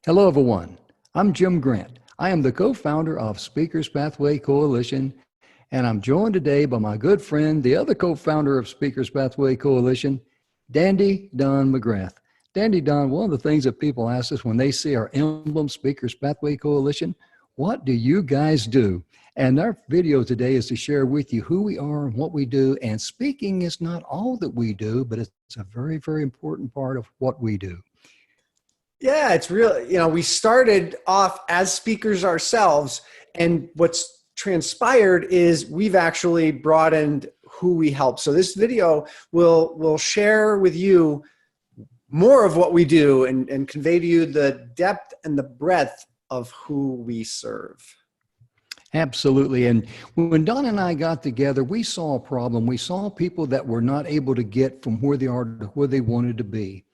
Hello, everyone. I'm Jim Grant. I am the co-founder of Speakers Pathway Coalition, and I'm joined today by my good friend, the other co-founder of Speakers Pathway Coalition, Dandy Don McGrath. Dandy Don, one of the things that people ask us when they see our emblem, Speakers Pathway Coalition, what do you guys do? And our video today is to share with you who we are and what we do. And speaking is not all that we do, but it's a very, very important part of what we do. Yeah, it's really, we started off as speakers ourselves, and what's transpired is we've actually broadened who we help. So this video will share with you more of what we do and convey to you the depth and the breadth of who we serve. Absolutely. And when Don and I got together, we saw a problem. We saw people that were not able to get from where they are to where they wanted to be.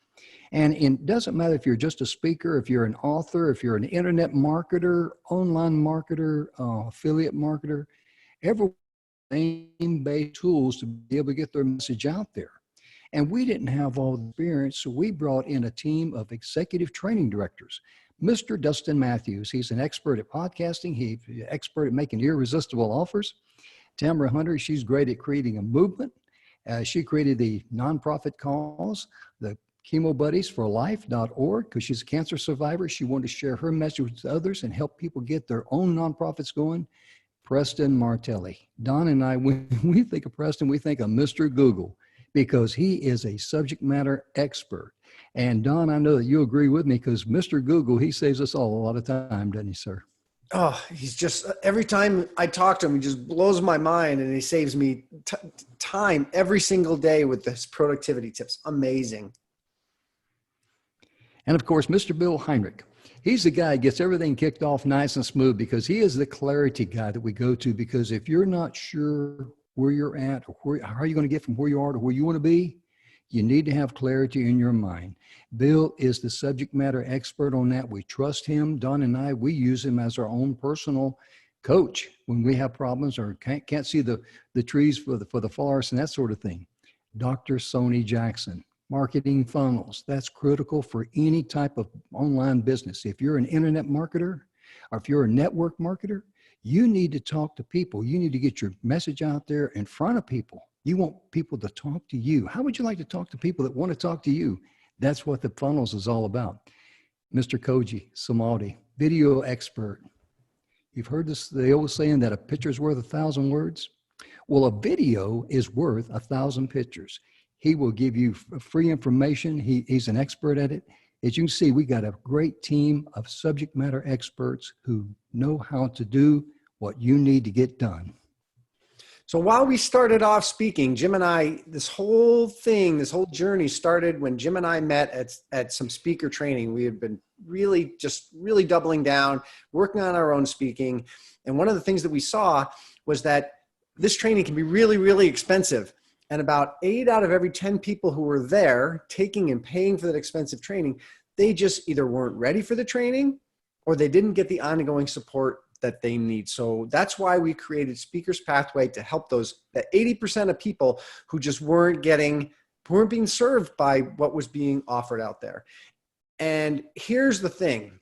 And it doesn't matter if you're just a speaker, if you're an author, if you're an internet marketer, online marketer, affiliate marketer, every name-based tools to be able to get their message out there. And we didn't have all the experience, so we brought in a team of executive training directors. Mr. Dustin Matthews, he's an expert at podcasting. He's an expert at making irresistible offers. Tamara Hunter, she's great at creating a movement. She created the nonprofit cause, the chemobuddiesforlife.org, because she's a cancer survivor. She wanted to share her message with others and help people get their own nonprofits going. Preston Martelli. Don and I, when we think of Preston, we think of Mr. Google, because he is a subject matter expert. And Don, I know that you agree with me, because Mr. Google, he saves us all a lot of time, doesn't he, sir? Oh, he's just, every time I talk to him, he just blows my mind, and he saves me time every single day with his productivity tips. Amazing. And of course, Mr. Bill Heinrich. He's the guy that gets everything kicked off nice and smooth, because he is the clarity guy that we go to. Because if you're not sure where you're at, or how are you going to get from where you are to where you want to be, you need to have clarity in your mind. Bill is the subject matter expert on that. We trust him. Don and I, we use him as our own personal coach when we have problems or can't see the trees for the forest and that sort of thing. Dr. Sony Jackson. Marketing funnels. That's critical for any type of online business. If you're an internet marketer, or if you're a network marketer, you need to talk to people. You need to get your message out there in front of people. You want people to talk to you. How would you like to talk to people that want to talk to you? That's what the funnels is all about. Mr. Koji Samaldi, video expert. You've heard this, the old saying that a picture's worth 1,000 words. Well, a video is worth 1,000 pictures. He will give you free information. He's an expert at it. As you can see, we got a great team of subject matter experts who know how to do what you need to get done. So while we started off speaking, Jim and I, this whole journey started when Jim and I met at some speaker training. We had been really doubling down, working on our own speaking. And one of the things that we saw was that this training can be really, really expensive. And about 8 out of every 10 people who were there taking and paying for that expensive training, they just either weren't ready for the training or they didn't get the ongoing support that they need. So that's why we created Speakers Pathway, to help that 80% of people who just weren't being served by what was being offered out there. And here's the thing.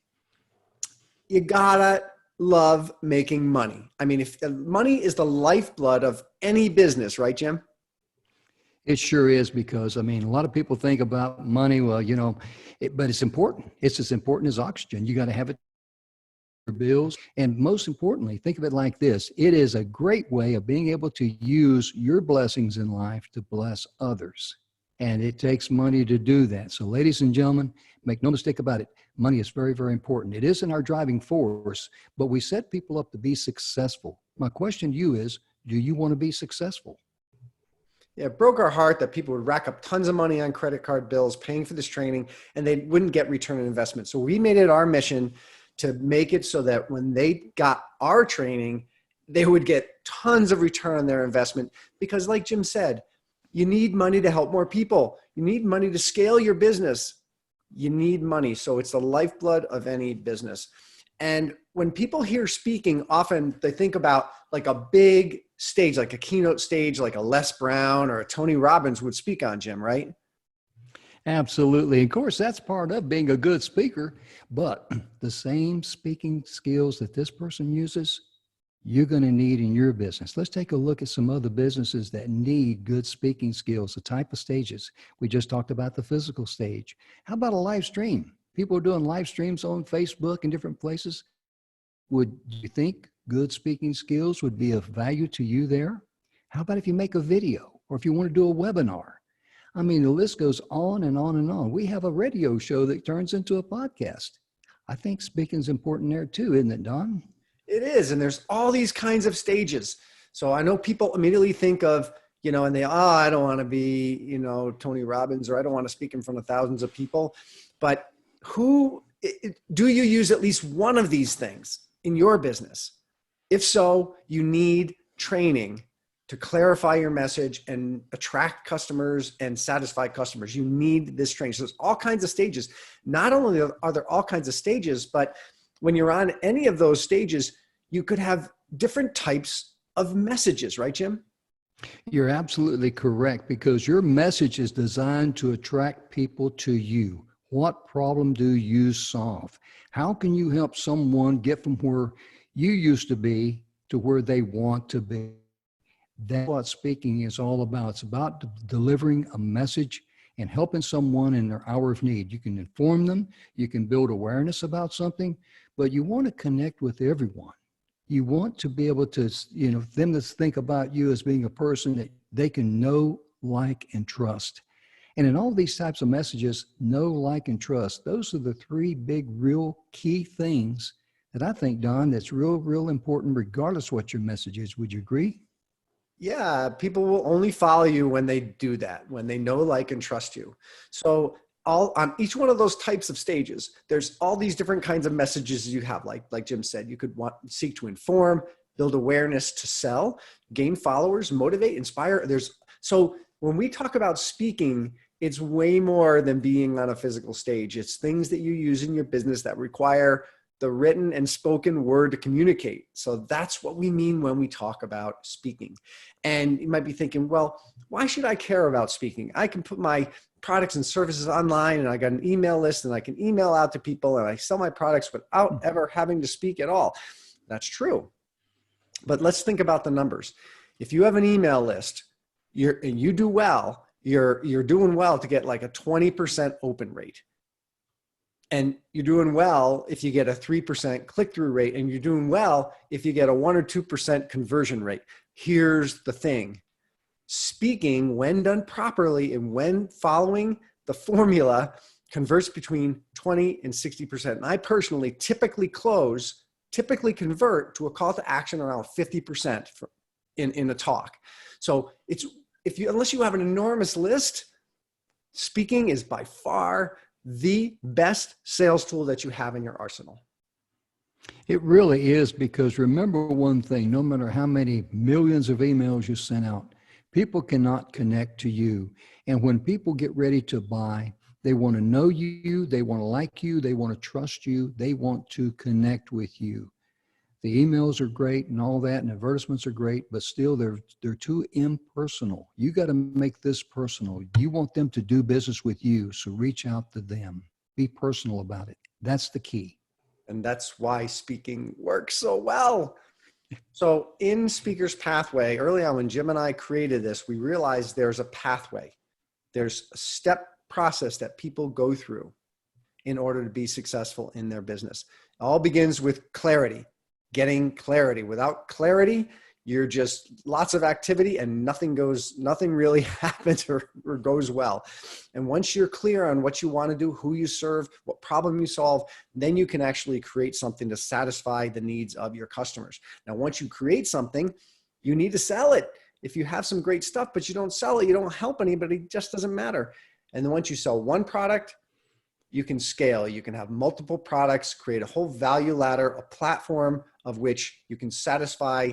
You gotta love making money. I mean, if money is the lifeblood of any business, right, Jim? It sure is, because, I mean, a lot of people think about money, well, but it's important. It's as important as oxygen. You got to have it for bills. And most importantly, think of it like this. It is a great way of being able to use your blessings in life to bless others. And it takes money to do that. So ladies and gentlemen, make no mistake about it. Money is very, very important. It isn't our driving force, but we set people up to be successful. My question to you is, do you want to be successful? Yeah, it broke our heart that people would rack up tons of money on credit card bills paying for this training, and they wouldn't get return on investment. So we made it our mission to make it so that when they got our training, they would get tons of return on their investment. Because like Jim said, you need money to help more people. You need money to scale your business. You need money. So it's the lifeblood of any business. And when people hear speaking, often they think about like a big stage, like a keynote stage, like a Les Brown or a Tony Robbins would speak on, Jim, right? Absolutely. Of course, that's part of being a good speaker, but the same speaking skills that this person uses, you're going to need in your business. Let's take a look at some other businesses that need good speaking skills, the type of stages. We just talked about the physical stage. How about a live stream? People are doing live streams on Facebook and different places. Would you think good speaking skills would be of value to you there? How about if you make a video or if you want to do a webinar? I mean, the list goes on and on and on. We have a radio show that turns into a podcast. I think speaking is important there too, isn't it, Don? It is. And there's all these kinds of stages. So I know people immediately think of, and they, I don't want to be, Tony Robbins, or I don't want to speak in front of thousands of people. But do you use at least one of these things in your business? If so, you need training to clarify your message and attract customers and satisfy customers. You need this training. So there's all kinds of stages. Not only are there all kinds of stages, but when you're on any of those stages, you could have different types of messages, right, Jim? You're absolutely correct, because your message is designed to attract people to you. What problem do you solve? How can you help someone get from where you used to be to where they want to be? That's what speaking is all about. It's about delivering a message and helping someone in their hour of need. You can inform them, you can build awareness about something, but you want to connect with everyone. You want to be able to, them to think about you as being a person that they can know, like, and trust. And in all these types of messages, know, like, and trust, those are the three big, real key things that I think, Don, that's real important, regardless of what your message is. Would you agree? Yeah, people will only follow you when they do that, when they know, like, and trust you. So on each one of those types of stages, there's all these different kinds of messages you have. Like Jim said, you could seek to inform, build awareness, to sell, gain followers, motivate, inspire. So when we talk about speaking, it's way more than being on a physical stage. It's things that you use in your business that require the written and spoken word to communicate. So that's what we mean when we talk about speaking. And you might be thinking, well, why should I care about speaking? I can put my products and services online, and I got an email list, and I can email out to people, and I sell my products without ever having to speak at all. That's true. But let's think about the numbers. If you have an email list, and you do well, you're doing well to get like a 20% open rate. And you're doing well if you get a 3% click-through rate, and you're doing well if you get a 1 or 2% conversion rate. Here's the thing. Speaking, when done properly and when following the formula, converts between 20 and 60%. And I personally typically convert to a call to action around 50% in a talk. So unless you have an enormous list, speaking is by far the best sales tool that you have in your arsenal. It really is, because remember one thing, no matter how many millions of emails you send out, people cannot connect to you. And when people get ready to buy, they want to know you, they want to like you, they want to trust you, they want to connect with you. The emails are great and all that, and advertisements are great, but still they're too impersonal. You got to make this personal. You want them to do business with you, so reach out to them. Be personal about it. That's the key. And that's why speaking works so well. So in Speaker's Pathway, early on when Jim and I created this, we realized there's a pathway. There's a step process that people go through in order to be successful in their business. It all begins with clarity. Getting clarity. Without clarity, you're just lots of activity and nothing really happens or goes well. And once you're clear on what you want to do, who you serve, what problem you solve, then you can actually create something to satisfy the needs of your customers. Now, once you create something, you need to sell it. If you have some great stuff, but you don't sell it, you don't help anybody, it just doesn't matter. And then once you sell one product, you can scale. You can have multiple products, create a whole value ladder, a platform of which you can satisfy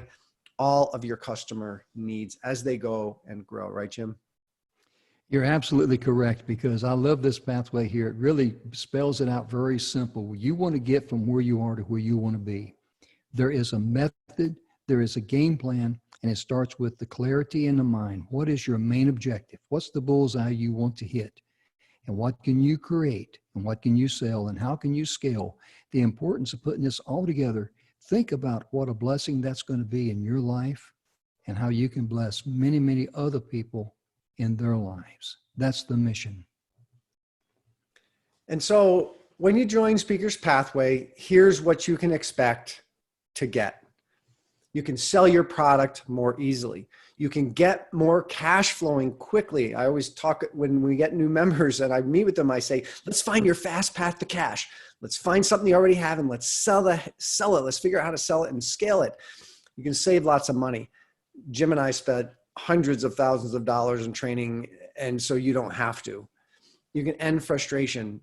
all of your customer needs as they go and grow. Right, Jim? You're absolutely correct, because I love this pathway here. It really spells it out very simple. You want to get from where you are to where you want to be. There is a method, there is a game plan, and it starts with the clarity in the mind. What is your main objective? What's the bullseye you want to hit? and what can you create and what can you sell and how can you scale, the importance of putting this all together, think about what a blessing that's going to be in your life and how you can bless many, many other people in their lives. That's the mission. And so when you join Speaker's Pathway, here's what you can expect to get. You can sell your product more easily. You can get more cash flowing quickly. I always talk when we get new members and I meet with them, I say, let's find your fast path to cash. Let's find something you already have and let's sell it. Let's figure out how to sell it and scale it. You can save lots of money. Jim and I spent hundreds of thousands of dollars in training, and so you don't have to. You can end frustration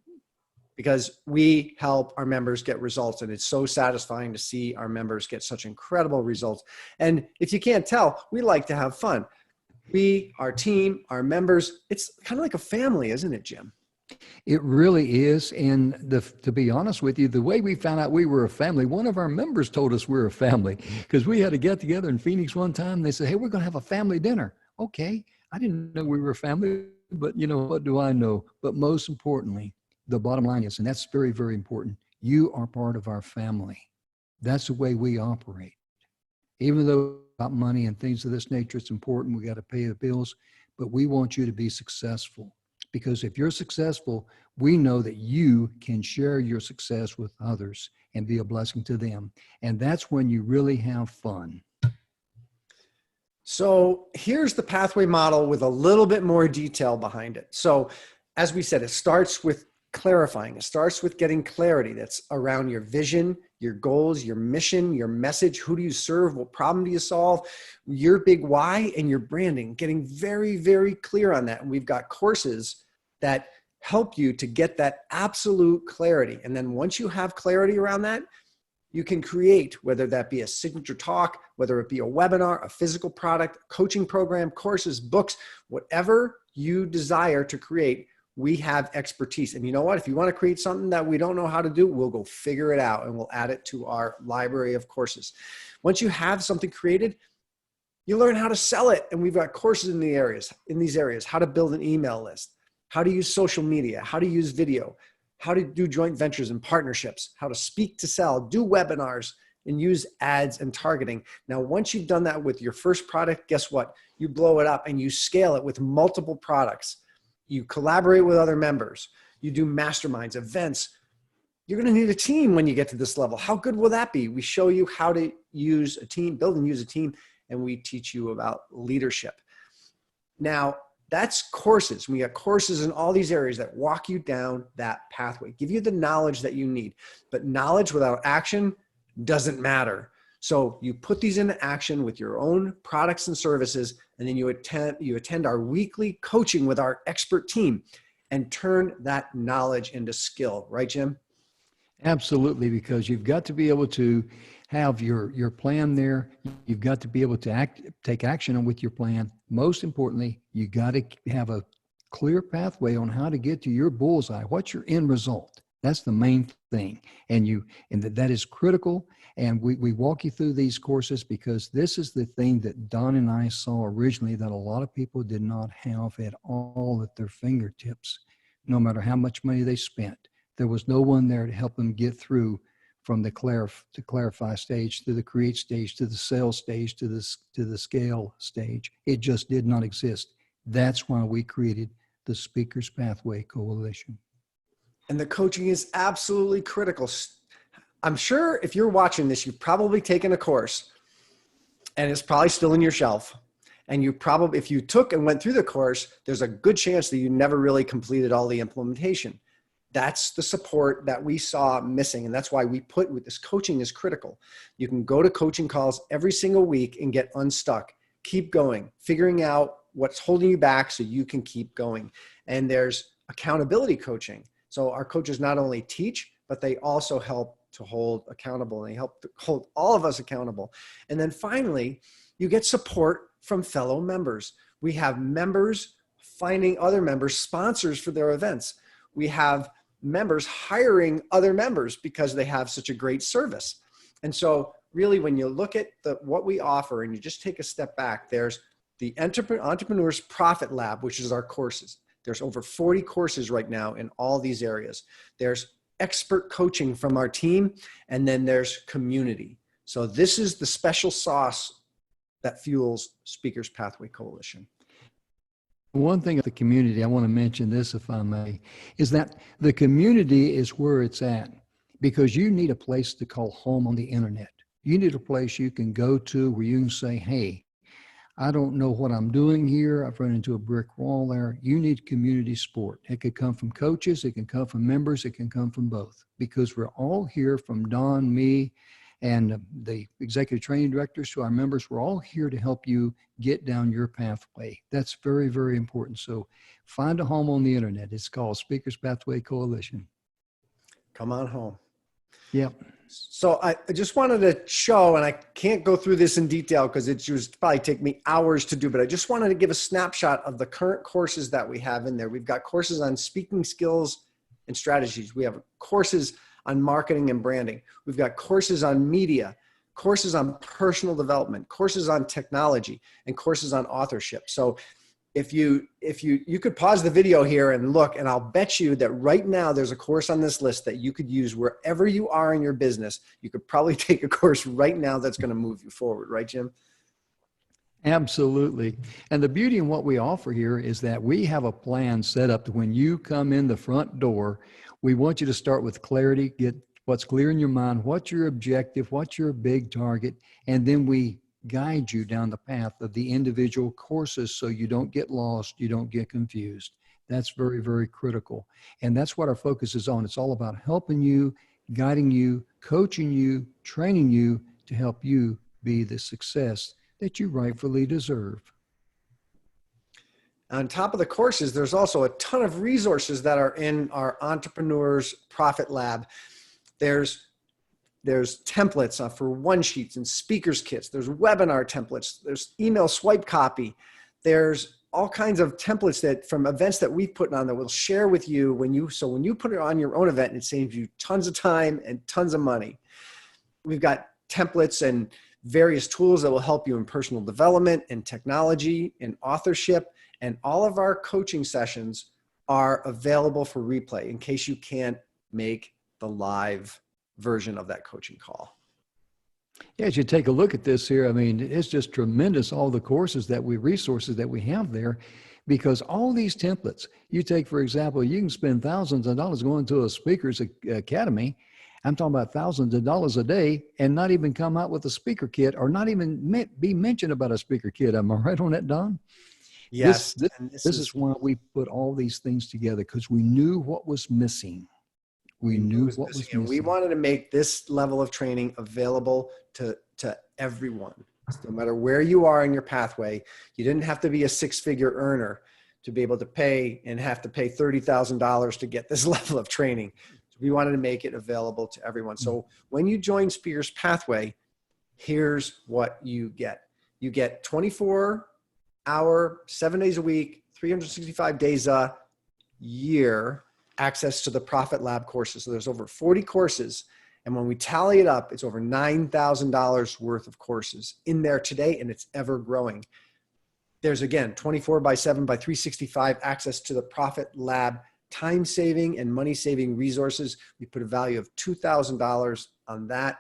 because we help our members get results, and it's so satisfying to see our members get such incredible results. And if you can't tell, we like to have fun. We, our team, our members, it's kind of like a family, isn't it, Jim? It really is. And to be honest with you, the way we found out we were a family, one of our members told us we're a family because we had to get together in Phoenix one time. They said, hey, we're going to have a family dinner. Okay. I didn't know we were a family, but you know, what do I know? But most importantly, the bottom line is, and that's very, very important, you are part of our family. That's the way we operate. Even though about money and things of this nature, it's important. We got to pay the bills, but we want you to be successful. Because if you're successful, we know that you can share your success with others and be a blessing to them. And that's when you really have fun. So here's the pathway model with a little bit more detail behind it. So as we said, it starts with clarifying. It starts with getting clarity that's around your vision, your goals, your mission, your message. Who do you serve? What problem do you solve? Your big why and your branding, getting very, very clear on that. And we've got courses that help you to get that absolute clarity. And then once you have clarity around that, you can create, whether that be a signature talk, whether it be a webinar, a physical product, coaching program, courses, books, whatever you desire to create. We have expertise. And you know what? If you want to create something that we don't know how to do, we'll go figure it out and we'll add it to our library of courses. Once you have something created, you learn how to sell it. And we've got courses in these areas, how to build an email list, how to use social media, how to use video, how to do joint ventures and partnerships, how to speak to sell, do webinars, and use ads and targeting. Now, once you've done that with your first product, guess what? You blow it up and you scale it with multiple products. You collaborate with other members. You do masterminds, events. You're going to need a team when you get to this level. How good will that be? We show you how to use a team, build and use a team, and we teach you about leadership. Now, that's courses. We got courses in all these areas that walk you down that pathway, give you the knowledge that you need. But knowledge without action doesn't matter. So you put these into action with your own products and services, and then you attend our weekly coaching with our expert team and turn that knowledge into skill. Right, Jim? Absolutely, because you've got to be able to have your plan there. You've got to be able to take action with your plan. Most importantly, you got to have a clear pathway on how to get to your bullseye. What's your end result? That's the main thing. And that is critical. And we walk you through these courses because this is the thing that Don and I saw originally that a lot of people did not have at all at their fingertips, no matter how much money they spent. There was no one there to help them get through from the clarify stage to the create stage to the sales stage to the scale stage. It just did not exist. That's why we created the Speaker's Pathway Coalition. And the coaching is absolutely critical. I'm sure if you're watching this, you've probably taken a course and it's probably still in your shelf. And you probably, if you took and went through the course, there's a good chance that you never really completed all the implementation. That's the support that we saw missing. And that's why we put with this coaching is critical. You can go to coaching calls every single week and get unstuck. Keep going, figuring out what's holding you back so you can keep going. And there's accountability coaching. So our coaches not only teach, but they also help to hold accountable. And they help to hold all of us accountable. And then finally, you get support from fellow members. We have members finding other members, sponsors for their events. We have members hiring other members because they have such a great service. And so really when you look at what we offer and you just take a step back, there's the Entrepreneur's Profit Lab, which is our courses. There's over 40 courses right now in all these areas. There's expert coaching from our team, and then there's community. So this is the special sauce that fuels Speakers Pathway Coalition. One thing of the community, I want to mention this, if I may, is that the community is where it's at, because you need a place to call home on the internet. You need a place you can go to where you can say, hey, I don't know what I'm doing here. I've run into a brick wall there. You need community support. It could come from coaches. It can come from members. It can come from both, because we're all here, from Don, me, and the executive training directors to our members. We're all here to help you get down your pathway. That's very, very important. So find a home on the internet. It's called Speakers Pathway Coalition. Come on home. Yep. So I just wanted to show, and I can't go through this in detail because it would probably take me hours to do, but I just wanted to give a snapshot of the current courses that we have in there. We've got courses on speaking skills and strategies. We have courses on marketing and branding. We've got courses on media, courses on personal development, courses on technology, and courses on authorship. So if you could pause the video here and look, and I'll bet you that right now there's a course on this list that you could use wherever you are in your business. You could probably take a course right now that's going to move you forward. Right, Jim? Absolutely. And the beauty in what we offer here is that we have a plan set up to when you come in the front door. We want you to start with clarity, get what's clear in your mind, what's your objective, what's your big target, and then we guide you down the path of the individual courses so you don't get lost, you don't get confused. That's very, very critical. And that's what our focus is on. It's all about helping you, guiding you, coaching you, training you to help you be the success that you rightfully deserve. On top of the courses, there's also a ton of resources that are in our Entrepreneurs Profit Lab. There's templates for one sheets and speakers kits. There's webinar templates. There's email swipe copy. There's all kinds of templates that from events that we've put on that we'll share with you when you put it on your own event, it saves you tons of time and tons of money. We've got templates and various tools that will help you in personal development and technology and authorship. And all of our coaching sessions are available for replay in case you can't make the live version of that coaching call. Yeah, as you take a look at this here, I mean, it's just tremendous, all the resources that we have there, because all these templates, you take, for example, you can spend thousands of dollars going to a speaker's academy. I'm talking about thousands of dollars a day and not even come out with a speaker kit, or not even be mentioned about a speaker kit. Am I right on that, Don? Yes. This is why we put all these things together, because we knew what was missing. We knew what was missing. And we wanted to make this level of training available to everyone. No matter where you are in your pathway, you didn't have to be a six-figure earner to be able to pay $30,000 to get this level of training. So we wanted to make it available to everyone. So when you join Speakers Pathway, here's what you get. You get 24-hour, 7 days a week, 365 days a year access to the Profit Lab courses. So there's over 40 courses. And when we tally it up, it's over $9,000 worth of courses in there today, and it's ever growing. There's, again, 24/7/365 access to the Profit Lab time-saving and money-saving resources. We put a value of $2,000 on that.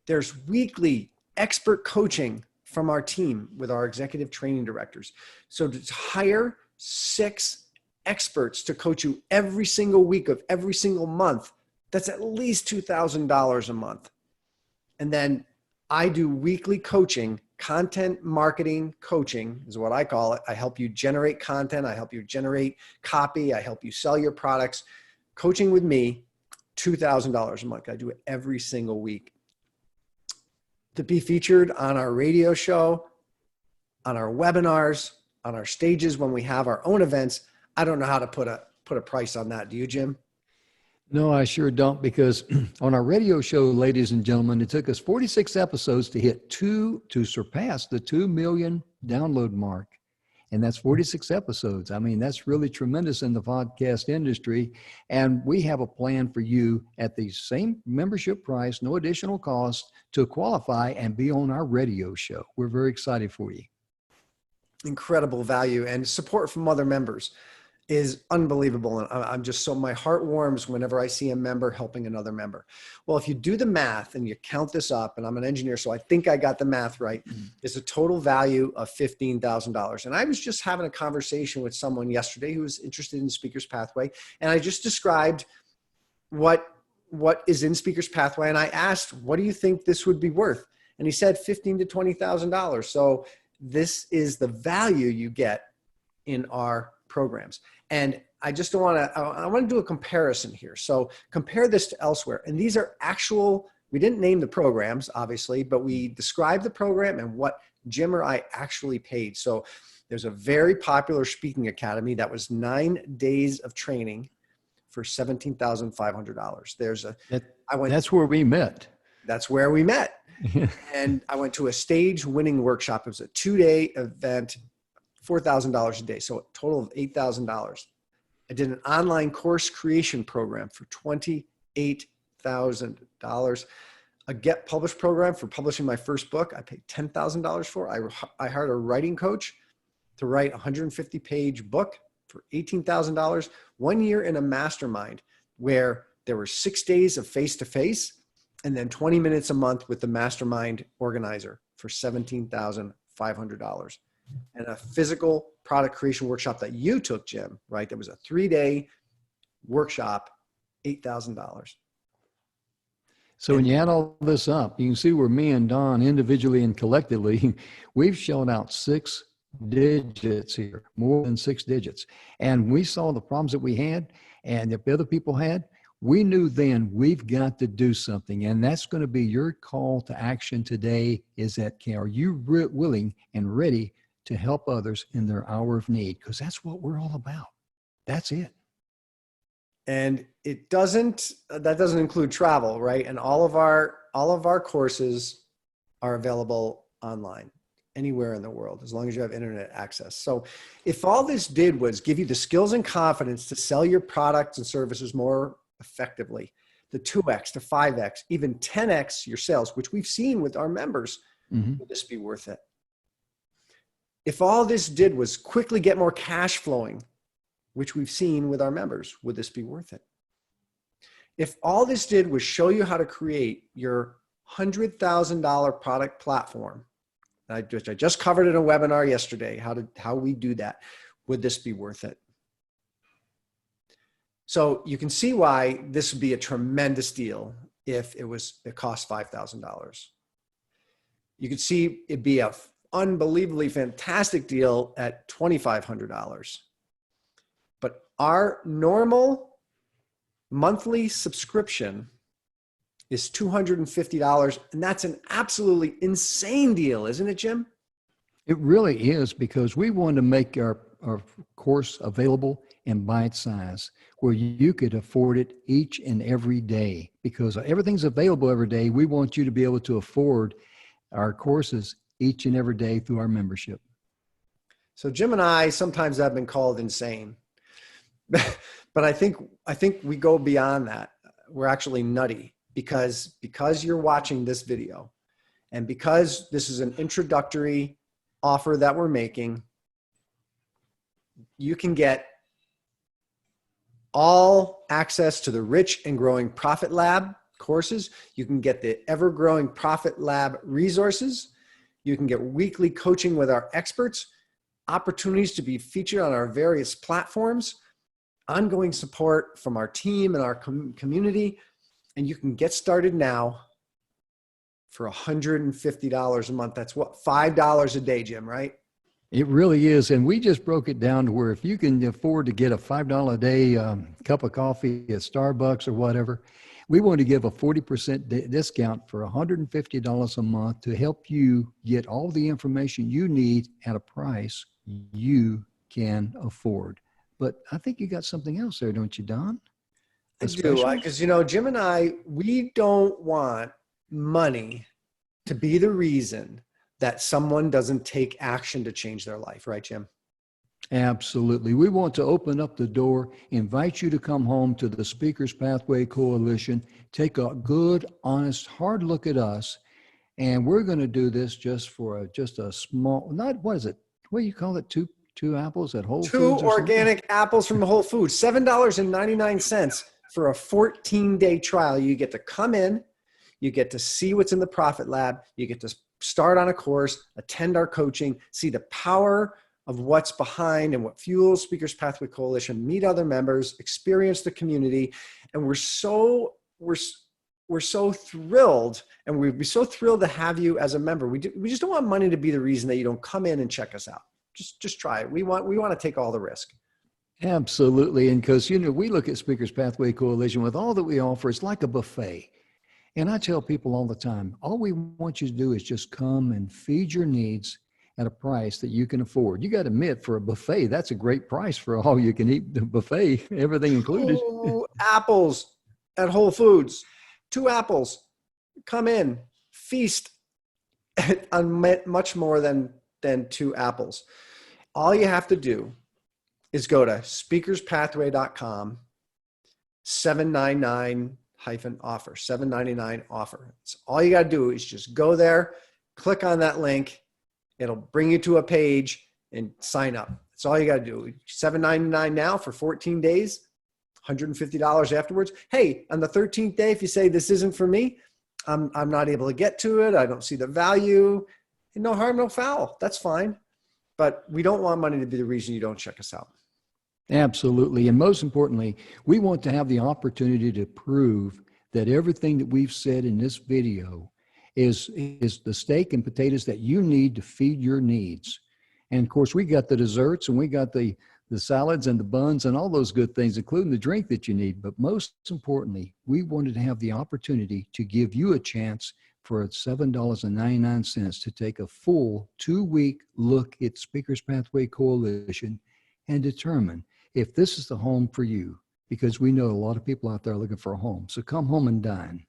There's weekly expert coaching from our team with our executive training directors. So to hire 6 experts to coach you every single week of every single month, that's at least $2,000 a month. And then I do weekly coaching, content marketing coaching is what I call it. I help you generate content. I help you generate copy. I help you sell your products. Coaching with me, $2,000 a month. I do it every single week. To be featured on our radio show, on our webinars, on our stages when we have our own events, I don't know how to put a price on that. Do you, Jim? No, I sure don't, because on our radio show, ladies and gentlemen, it took us 46 episodes to surpass the 2 million download mark. And that's 46 episodes. I mean, that's really tremendous in the podcast industry. And we have a plan for you at the same membership price, no additional cost, to qualify and be on our radio show. We're very excited for you. Incredible value and support from other members. is unbelievable. And I'm just so, my heart warms whenever I see a member helping another member. Well, if you do the math and you count this up, and I'm an engineer, so I think I got the math right, it's a total value of $15,000. And I was just having a conversation with someone yesterday who was interested in Speaker's Pathway. And I just described what is in Speaker's Pathway. And I asked, what do you think this would be worth? And he said $15,000 to $20,000. So this is the value you get in our programs. And I just don't want to, I want to do a comparison here. So compare this to elsewhere. And these are actual, we didn't name the programs, obviously, but we described the program and what Jim or I actually paid. So there's a very popular speaking academy that was 9 days of training for $17,500. That's where we met. That's where we met. And I went to a stage winning workshop. It was a 2-day event, $4,000 a day. So a total of $8,000. I did an online course creation program for $28,000. A get published program for publishing my first book. I paid $10,000 for. I hired a writing coach to write a 150-page book for $18,000. 1 year in a mastermind where there were 6 days of face-to-face and then 20 minutes a month with the mastermind organizer for $17,500. And a physical product creation workshop that you took, Jim, right? That was a 3-day workshop, $8,000. So when you add all this up, you can see where me and Don individually and collectively, we've shown out 6 digits here, more than 6 digits. And we saw the problems that we had and that other people had. We knew then we've got to do something. And that's going to be your call to action today is that, are you willing and ready to help others in their hour of need? Because that's what we're all about. That's it. And that doesn't include travel, right? And all of our courses are available online anywhere in the world, as long as you have internet access. So if all this did was give you the skills and confidence to sell your products and services more effectively, the 2x to 5x, even 10x your sales, which we've seen with our members, would this be worth it? If all this did was quickly get more cash flowing, which we've seen with our members, would this be worth it? If all this did was show you how to create your $100,000 product platform, I just covered in a webinar yesterday, how we do that, would this be worth it? So you can see why this would be a tremendous deal if it cost $5,000. You could see it'd be an unbelievably fantastic deal at $2,500. But our normal monthly subscription is $250. And that's an absolutely insane deal, isn't it, Jim? It really is, because we want to make our course available in bite size where you could afford it each and every day, because everything's available every day. We want you to be able to afford our courses each and every day through our membership. So Jim and I sometimes have been called insane, but I think we go beyond that. We're actually nutty because you're watching this video and because this is an introductory offer that we're making, you can get all access to the Rich and Growing Profit Lab courses. You can get the Ever Growing Profit Lab resources. You can get weekly coaching with our experts, opportunities to be featured on our various platforms, ongoing support from our team and our community. And you can get started now for $150 a month. That's what, $5 a day, Jim, right? It really is. And we just broke it down to where if you can afford to get a $5 a day cup of coffee at Starbucks or whatever, we want to give a 40% discount for $150 a month to help you get all the information you need at a price you can afford. But I think you got something else there, don't you, Don? I do, because Jim and I, we don't want money to be the reason that someone doesn't take action to change their life, right, Jim? Absolutely. We want to open up the door, invite you to come home to the Speaker's Pathway Coalition, take a good, honest, hard look at us, and we're going to do this just for just a small, not, what is it? What do you call it? 2 apples at Whole Two Foods or something? organic apples from the Whole Foods, $7.99 for a 14-day trial. You get to come in, you get to see what's in the Profit Lab, you get to start on a course, attend our coaching, see the power of what's behind and what fuels Speakers Pathway Coalition, meet other members, experience the community. And we're so thrilled, and we'd be so thrilled to have you as a member. We just don't want money to be the reason that you don't come in and check us out. Just try it. We want to take all the risk. Absolutely. And because, we look at Speakers Pathway Coalition with all that we offer, it's like a buffet. And I tell people all the time, all we want you to do is just come and feed your needs at a price that you can afford. You got to admit, for a buffet, that's a great price for all you can eat the buffet, everything included. 2 apples at Whole Foods. 2 apples. Come in, feast on much more than 2 apples. All you have to do is go to speakerspathway.com, 799-offer, 799 offer. It's all you got to do is just go there, click on that link. It'll bring you to a page and sign up. That's all you got to do. $7.99 now for 14 days, $150 afterwards. Hey, on the 13th day, if you say this isn't for me, I'm not able to get to it, I don't see the value, and no harm, no foul. That's fine. But we don't want money to be the reason you don't check us out. Absolutely. And most importantly, we want to have the opportunity to prove that everything that we've said in this video is the steak and potatoes that you need to feed your needs. And of course, we got the desserts and we got the salads and the buns and all those good things, including the drink that you need. But most importantly, we wanted to have the opportunity to give you a chance for $7.99 to take a full 2-week look at Speakers Pathway Coalition and determine if this is the home for you, because we know a lot of people out there looking for a home. So come home and dine.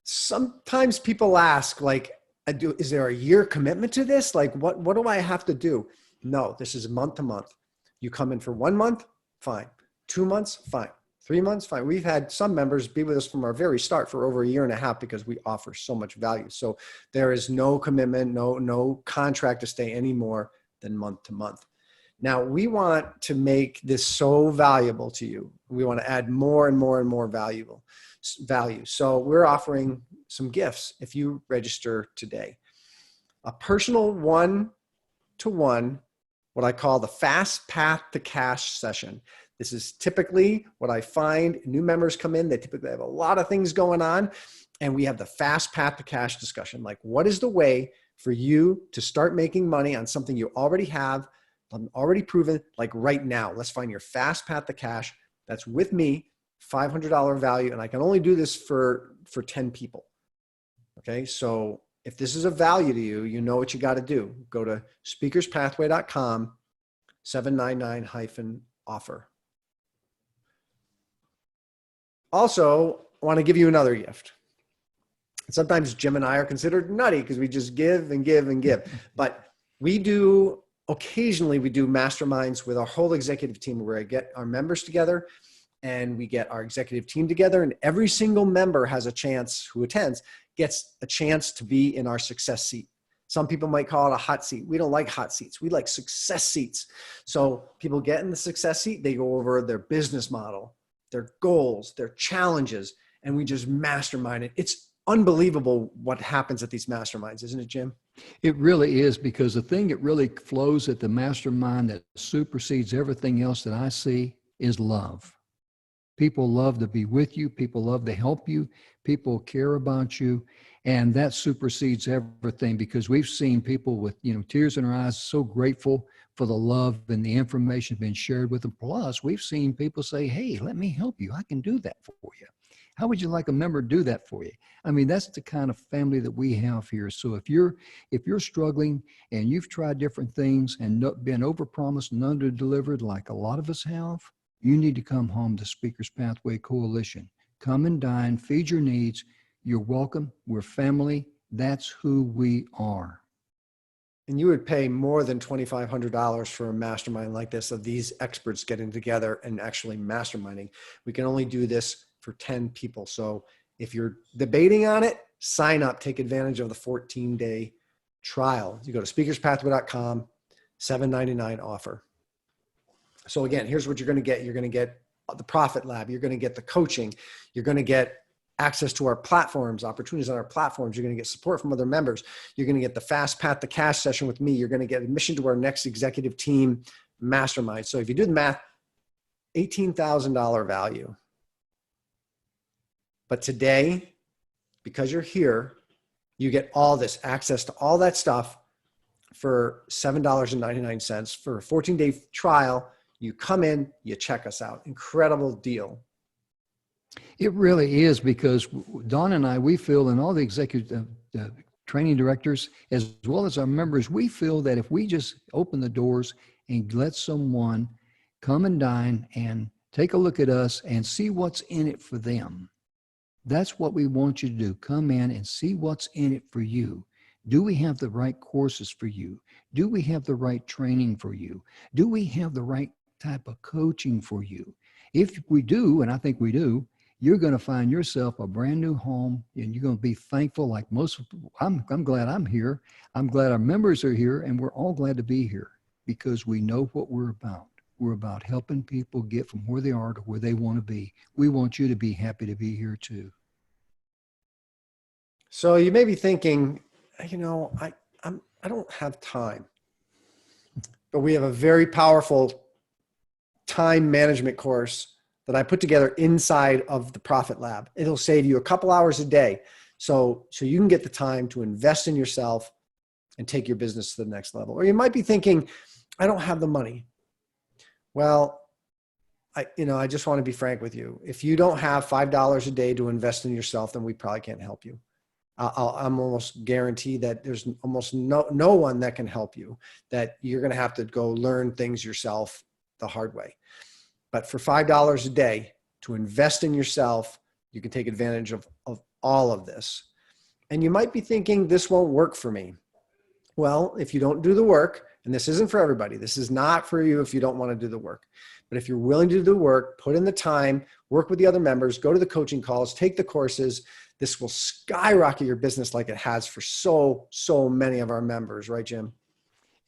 Sometimes people ask, like, is there a year commitment to this? Like, what do I have to do? No, this is month to month. You come in for 1 month, fine. 2 months, fine. 3 months, fine. We've had some members be with us from our very start for over 1.5 years because we offer so much value. So there is no commitment, no contract to stay any more than month to month. Now, we want to make this so valuable to you. We want to add more and more and more value. So we're offering some gifts if you register today. A personal one-to-one, what I call the Fast Path to Cash session. This is typically what I find new members come in. They typically have a lot of things going on. And we have the Fast Path to Cash discussion. Like, what is the way for you to start making money on something you already have, already proven, like right now? Let's find your Fast Path to Cash. That's with me, $500 value. And I can only do this for 10 people. Okay. So if this is a value to you, you know what you got to do. Go to speakerspathway.com, 799-offer. Also, I want to give you another gift. Sometimes Jim and I are considered nutty because we just give and give and give. But occasionally we do masterminds with our whole executive team where I get our members together and we get our executive team together, and every single member has a chance, who attends, gets a chance to be in our success seat. Some people might call it a hot seat. We don't like hot seats. We like success seats. So people get in the success seat, they go over their business model, their goals, their challenges, and we just mastermind it. It's unbelievable what happens at these masterminds, isn't it, Jim? It really is, because the thing that really flows at the mastermind that supersedes everything else that I see is love. People love to be with you. People love to help you. People care about you. And that supersedes everything, because we've seen people with, tears in their eyes, so grateful for the love and the information being shared with them. Plus, we've seen people say, hey, let me help you. I can do that for you. How would you like a member to do that for you? I mean, that's the kind of family that we have here. So if you're struggling and you've tried different things and been overpromised and underdelivered like a lot of us have, you need to come home to Speakers Pathway Coalition. Come and dine, feed your needs. You're welcome. We're family. That's who we are. And you would pay more than $2,500 for a mastermind like this, of these experts getting together and actually masterminding. We can only do this for 10 people. So if you're debating on it, sign up, take advantage of the 14-day trial. You go to speakerspathway.com, $7.99 offer. So again, here's what you're going to get. You're going to get the Profit Lab. You're going to get the coaching. You're going to get access to our platforms, opportunities on our platforms. You're going to get support from other members. You're going to get the Fast Path to Cash session with me. You're going to get admission to our next executive team mastermind. So if you do the math, $18,000 value. But today, because you're here, you get all this access to all that stuff for $7.99 for a 14-day trial. You come in, you check us out. Incredible deal. It really is, because Don and I, we feel, and all the executive training directors, as well as our members, we feel that if we just open the doors and let someone come and dine and take a look at us and see what's in it for them, that's what we want you to do. Come in and see what's in it for you. Do we have the right courses for you? Do we have the right training for you? Do we have the right type of coaching for you? If we do, and I think we do, you're going to find yourself a brand new home, and you're going to be thankful. Like most, I'm glad I'm here. I'm glad our members are here, and we're all glad to be here because we know what we're about. We're about helping people get from where they are to where they want to be. We want you to be happy to be here too. So you may be thinking, you know, I don't have time, but we have a very powerful time management course that I put together inside of the Profit Lab. It'll save you a couple hours a day. So you can get the time to invest in yourself and take your business to the next level. Or you might be thinking, I don't have the money. Well, I just want to be frank with you. If you don't have $5 a day to invest in yourself, then we probably can't help you. I'm almost guaranteed that there's almost no one that can help you, that you're going to have to go learn things yourself the hard way. But for $5 a day to invest in yourself, you can take advantage of all of this. And you might be thinking, this won't work for me. Well, if you don't do the work, and this isn't for everybody, this is not for you if you don't want to do the work. But if you're willing to do the work, put in the time, work with the other members, go to the coaching calls, take the courses, this will skyrocket your business like it has for so many of our members. Right, Jim?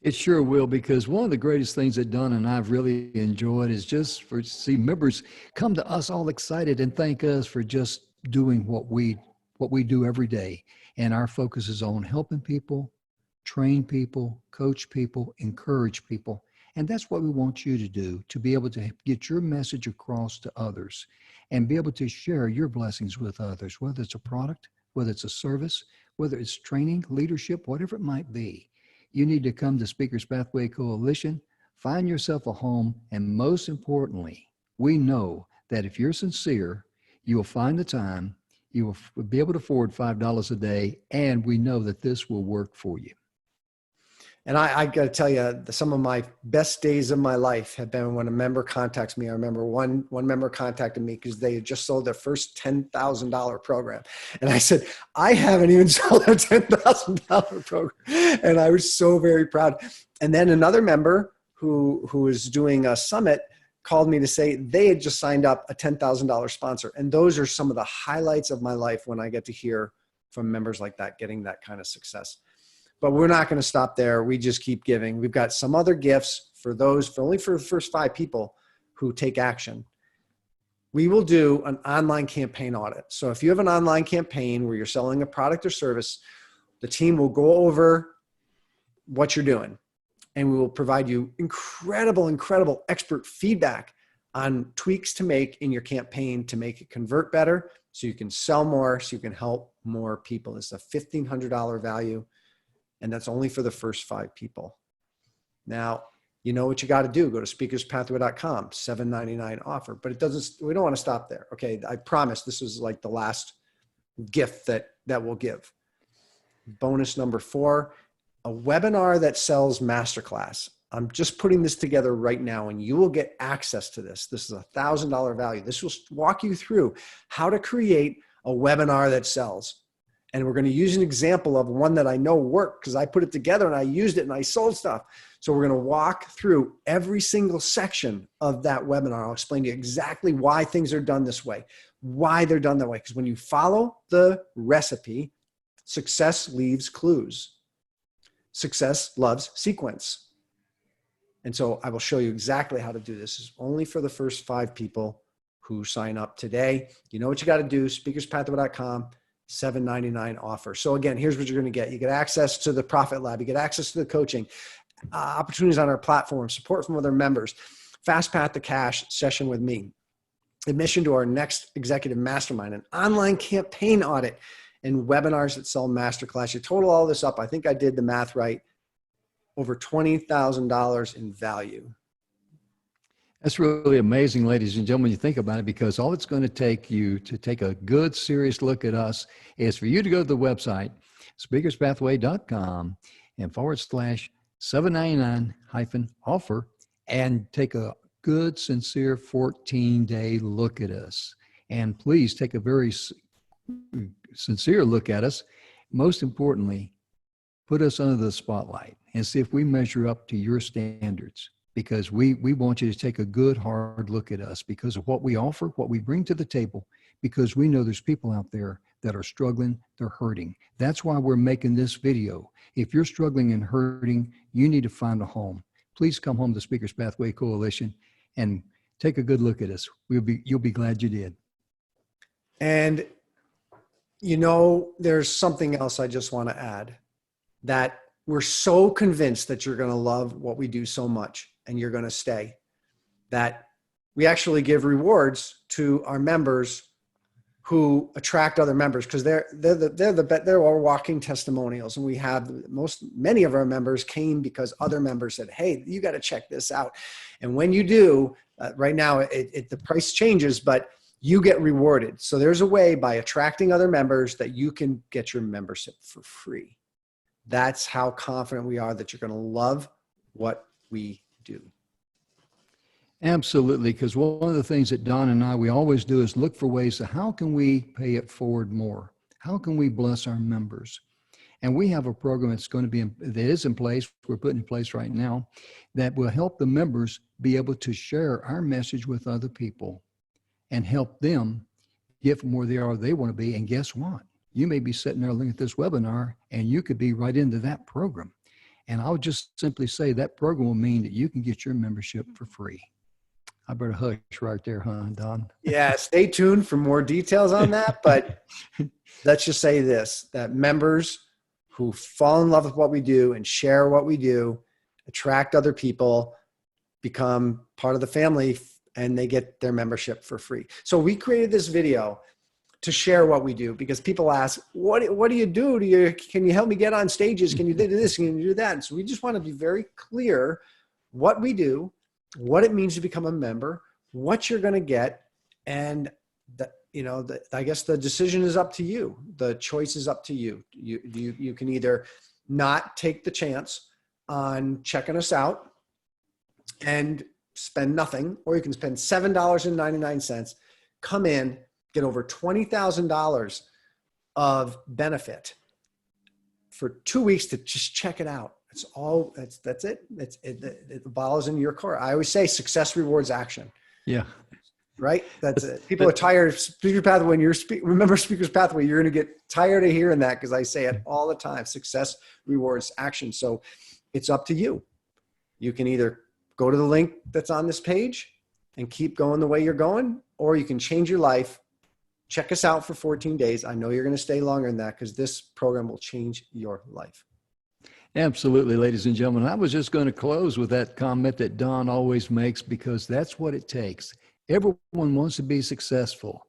It sure will, because one of the greatest things that Don and I've really enjoyed is just to see members come to us all excited and thank us for just doing what we do every day. And our focus is on helping people, train people, coach people, encourage people. And that's what we want you to do, to be able to get your message across to others and be able to share your blessings with others, whether it's a product, whether it's a service, whether it's training, leadership, whatever it might be. You need to come to Speakers Pathway Coalition, find yourself a home, and most importantly, we know that if you're sincere, you will find the time, you will be able to afford $5 a day, and we know that this will work for you. And I got to tell you, some of my best days of my life have been when a member contacts me. I remember one member contacted me because they had just sold their first $10,000 program. And I said, I haven't even sold a $10,000 program. And I was so very proud. And then another member who was doing a summit called me to say they had just signed up a $10,000 sponsor. And those are some of the highlights of my life when I get to hear from members like that, getting that kind of success. But we're not going to stop there. We just keep giving. We've got some other gifts for only for the first 5 people who take action. We will do an online campaign audit. So if you have an online campaign where you're selling a product or service, the team will go over what you're doing, and we will provide you incredible expert feedback on tweaks to make in your campaign to make it convert better so you can sell more, so you can help more people. It's a $1,500 value. And that's only for the first 5 people. Now, you know what you got to do. Go to speakerspathway.com, $7.99 offer. But we don't want to stop there. Okay, I promise this is like the last gift that we'll give. Bonus number 4, a webinar that sells masterclass. I'm just putting this together right now, and you will get access to this. This is a $1,000 value. This will walk you through how to create a webinar that sells. And we're going to use an example of one that I know worked because I put it together and I used it and I sold stuff. So we're going to walk through every single section of that webinar. I'll explain to you exactly why things are done this way, why they're done that way. Because when you follow the recipe, success leaves clues. Success loves sequence. And so I will show you exactly how to do this. It's only for the first 5 people who sign up today. You know what you got to do, speakerspathway.com, $7.99 offer. So again, here's what you're going to get. You get access to the Profit Lab. You get access to the coaching, opportunities on our platform, support from other members, fast path to cash session with me, admission to our next executive mastermind, an online campaign audit, and webinars that sell masterclass. You total all this up. I think I did the math right. Over $20,000 in value. That's really amazing, ladies and gentlemen, when you think about it, because all it's going to take you to take a good, serious look at us is for you to go to the website, speakerspathway.com and /799-offer and take a good, sincere 14-day look at us. And please take a very sincere look at us. Most importantly, put us under the spotlight and see if we measure up to your standards, because we want you to take a good, hard look at us because of what we offer, what we bring to the table, because we know there's people out there that are struggling, they're hurting. That's why we're making this video. If you're struggling and hurting, you need to find a home. Please come home to Speakers Pathway Coalition and take a good look at us. You'll be glad you did. And you know, there's something else I just want to add, that we're so convinced that you're going to love what we do so much and you're going to stay, that we actually give rewards to our members who attract other members, because they're our walking testimonials. And we have many of our members came because other members said, hey, you got to check this out. And when you do, right now the price changes, but you get rewarded. So there's a way by attracting other members that you can get your membership for free. That's how confident we are that you're going to love what we do. Absolutely, because one of the things that Don and we always do is look for ways to how can we pay it forward more? How can we bless our members? And we have a program that's going to be that is in place, we're putting in place right now, that will help the members be able to share our message with other people and help them get from where they want to be. And guess what? You may be sitting there looking at this webinar and you could be right into that program. And I'll just simply say that program will mean that you can get your membership for free. I better hush right there, huh, Don? Yeah, stay tuned for more details on that. But let's just say this, that members who fall in love with what we do and share what we do, attract other people, become part of the family, and they get their membership for free. So we created this video to share what we do, because people ask, what do you do? Can you help me get on stages? Can you do this? Can you do that? And so we just want to be very clear what we do, what it means to become a member, what you're going to get. And I guess the decision is up to you. The choice is up to you. You can either not take the chance on checking us out and spend nothing, or you can spend $7.99, come in, get over $20,000 of benefit for 2 weeks to just check it out. That's all. That's it. The ball is in your court. I always say success rewards action. Yeah. Right. That's it. People are tired of Speaker Pathway. When you're remember Speaker's Pathway, you're going to get tired of hearing that, because I say it all the time. Success rewards action. So it's up to you. You can either go to the link that's on this page and keep going the way you're going, or you can change your life. Check us out for 14 days. I know you're going to stay longer than that, because this program will change your life. Absolutely, ladies and gentlemen. I was just going to close with that comment that Don always makes, because that's what it takes. Everyone wants to be successful,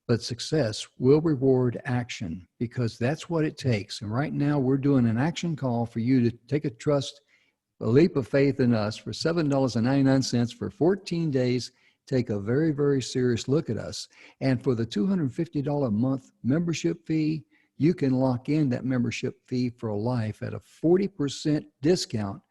but success will reward action, because that's what it takes. And right now we're doing an action call for you to take a leap of faith in us for $7.99 for 14 days. Take a very, very serious look at us. And for the $250 a month membership fee, you can lock in that membership fee for life at a 40% discount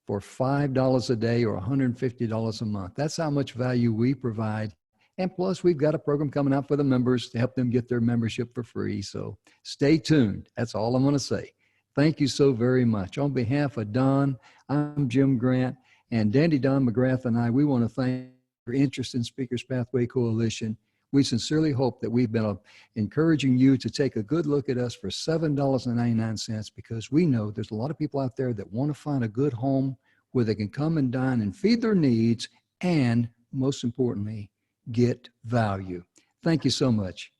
for $5 a day or $150 a month. That's how much value we provide. And plus, we've got a program coming out for the members to help them get their membership for free. So stay tuned. That's all I'm going to say. Thank you so very much. On behalf of Don, I'm Jim Grant, and Dandy Don McGrath and I, we want to thank your interest in Speakers Pathway Coalition. We sincerely hope that we've been encouraging you to take a good look at us for $7.99, because we know there's a lot of people out there that want to find a good home where they can come and dine and feed their needs and, most importantly, get value. Thank you so much.